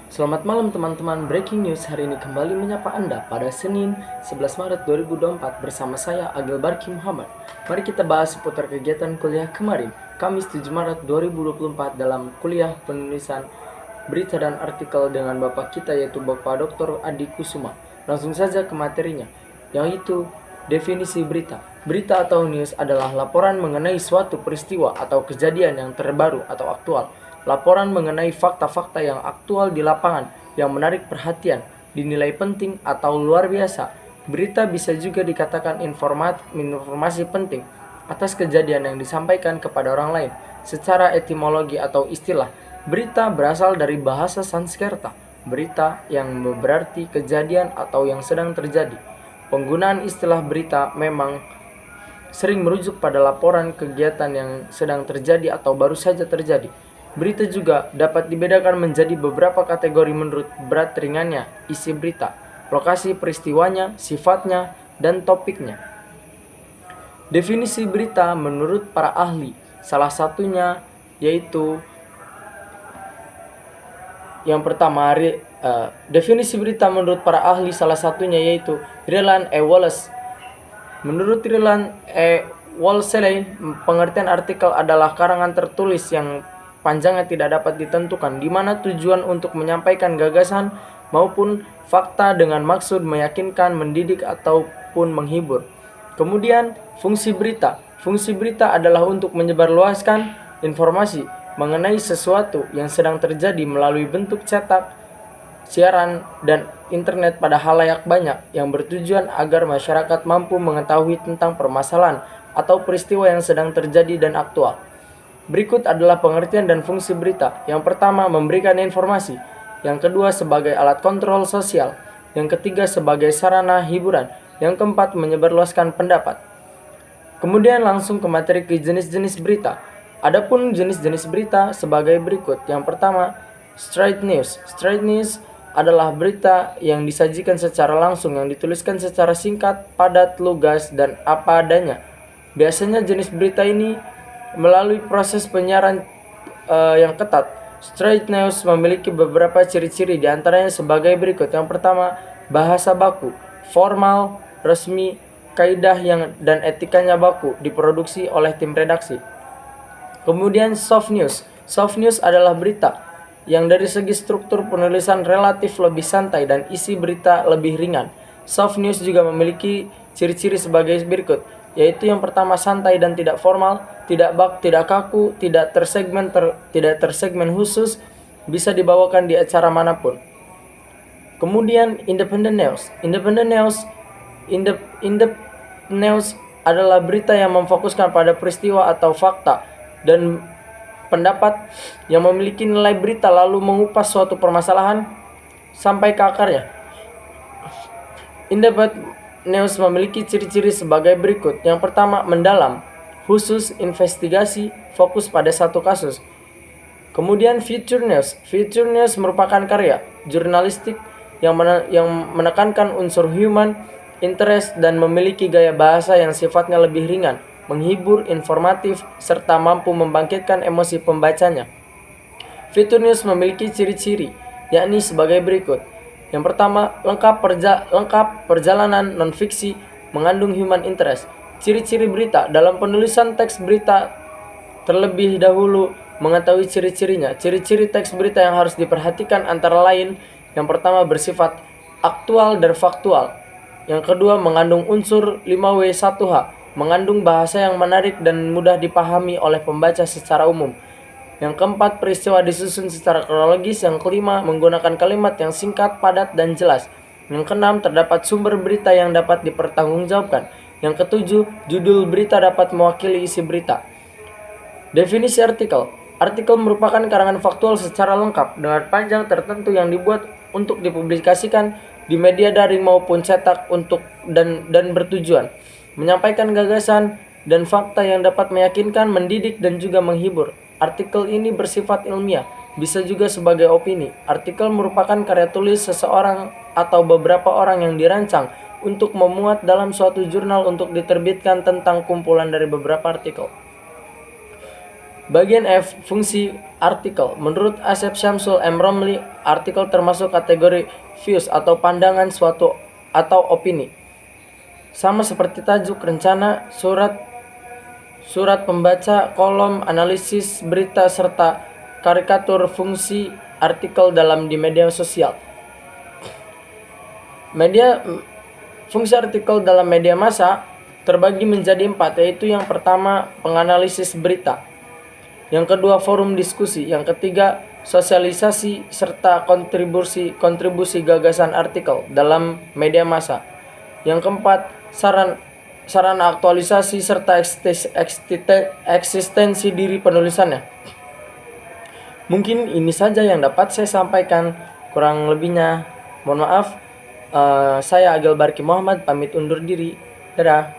Selamat malam teman-teman, breaking news hari ini kembali menyapa Anda pada Senin 11 Maret 2024 bersama saya Agil Barki Muhammad. Mari kita bahas seputar kegiatan kuliah kemarin, Kamis 7 Maret 2024 dalam kuliah penulisan berita dan artikel dengan Bapak kita yaitu Bapak Dr. Adi Kusuma. Langsung saja ke materinya, yaitu definisi berita. Berita atau news adalah laporan mengenai suatu peristiwa atau kejadian yang terbaru atau aktual. Laporan mengenai fakta-fakta yang aktual di lapangan yang menarik perhatian, dinilai penting atau luar biasa. Berita bisa juga dikatakan informasi penting atas kejadian yang disampaikan kepada orang lain. Secara etimologi atau istilah, berita berasal dari bahasa Sanskerta. Berita yang berarti kejadian atau yang sedang terjadi. Penggunaan istilah berita memang sering merujuk pada laporan kegiatan yang sedang terjadi atau baru saja terjadi. Berita juga dapat dibedakan menjadi beberapa kategori menurut berat ringannya, isi berita, lokasi peristiwanya, sifatnya, dan topiknya. Definisi berita menurut para ahli, salah satunya yaitu yang pertama, definisi berita menurut para ahli salah satunya yaitu Ryland E. Wallace. Menurut Ryland E. Wallace, pengertian artikel adalah karangan tertulis yang panjangnya tidak dapat ditentukan, di mana tujuan untuk menyampaikan gagasan maupun fakta dengan maksud meyakinkan, mendidik, ataupun menghibur. Kemudian, fungsi berita. Fungsi berita adalah untuk menyebarluaskan informasi mengenai sesuatu yang sedang terjadi melalui bentuk cetak, siaran, dan internet pada halayak banyak yang bertujuan agar masyarakat mampu mengetahui tentang permasalahan atau peristiwa yang sedang terjadi dan aktual. Berikut adalah pengertian dan fungsi berita. Yang pertama, memberikan informasi. Yang kedua, sebagai alat kontrol sosial. Yang ketiga, sebagai sarana hiburan. Yang keempat, menyebarluaskan pendapat. Kemudian langsung ke materi ke jenis-jenis berita. Adapun jenis-jenis berita sebagai berikut. Yang pertama, straight news. Straight news adalah berita yang disajikan secara langsung, yang dituliskan secara singkat, padat, lugas, dan apa adanya. Biasanya jenis berita ini melalui proses penyiaran yang ketat. Straight news memiliki beberapa ciri-ciri, diantaranya sebagai berikut. Yang pertama, bahasa baku, formal, resmi, kaidah dan etikanya baku, diproduksi oleh tim redaksi. Kemudian soft news. Soft news adalah berita yang dari segi struktur penulisan relatif lebih santai dan isi berita lebih ringan. Soft news juga memiliki ciri-ciri sebagai berikut, yaitu yang pertama, santai dan tidak formal, tidak kaku, tidak tersegmen khusus, bisa dibawakan di acara manapun. Kemudian independent news. Independent news adalah berita yang memfokuskan pada peristiwa atau fakta dan pendapat yang memiliki nilai berita lalu mengupas suatu permasalahan sampai ke akarnya. Independent news memiliki ciri-ciri sebagai berikut. Yang pertama, mendalam, khusus, investigasi, fokus pada satu kasus. Kemudian feature news. Feature news merupakan karya jurnalistik yang menekankan unsur human interest dan memiliki gaya bahasa yang sifatnya lebih ringan, menghibur, informatif, serta mampu membangkitkan emosi pembacanya. Feature news memiliki ciri-ciri, yakni sebagai berikut. Yang pertama, lengkap perjalanan non-fiksi, mengandung human interest. Ciri-ciri berita. Dalam penulisan teks berita, terlebih dahulu mengetahui ciri-cirinya. Ciri-ciri teks berita yang harus diperhatikan antara lain, yang pertama, bersifat aktual dan faktual. Yang kedua, mengandung unsur 5W1H, mengandung bahasa yang menarik dan mudah dipahami oleh pembaca secara umum. Yang keempat, peristiwa disusun secara kronologis. Yang kelima, menggunakan kalimat yang singkat, padat, dan jelas. Yang keenam, terdapat sumber berita yang dapat dipertanggungjawabkan. Yang ketujuh, judul berita dapat mewakili isi berita. Definisi artikel. Artikel merupakan karangan faktual secara lengkap dengan panjang tertentu yang dibuat untuk dipublikasikan di media daring maupun cetak dan bertujuan menyampaikan gagasan dan fakta yang dapat meyakinkan, mendidik, dan juga menghibur. Artikel ini bersifat ilmiah, bisa juga sebagai opini. Artikel merupakan karya tulis seseorang atau beberapa orang yang dirancang untuk memuat dalam suatu jurnal untuk diterbitkan tentang kumpulan dari beberapa artikel. Bagian F, fungsi artikel. Menurut Asep Syamsul M. Romli, artikel termasuk kategori views atau pandangan suatu atau opini. Sama seperti tajuk, rencana, surat pembaca, kolom, analisis berita, serta karikatur. Fungsi artikel di media sosial. Fungsi artikel dalam media massa terbagi menjadi 4, yaitu yang pertama, penganalisis berita. Yang kedua, forum diskusi. Yang ketiga, sosialisasi serta kontribusi gagasan artikel dalam media massa. Yang keempat, sarana aktualisasi serta eksistensi diri penulisannya. Mungkin ini saja yang dapat saya sampaikan. Kurang lebihnya mohon maaf. Saya Agil Barki Muhammad pamit undur diri. Dadah.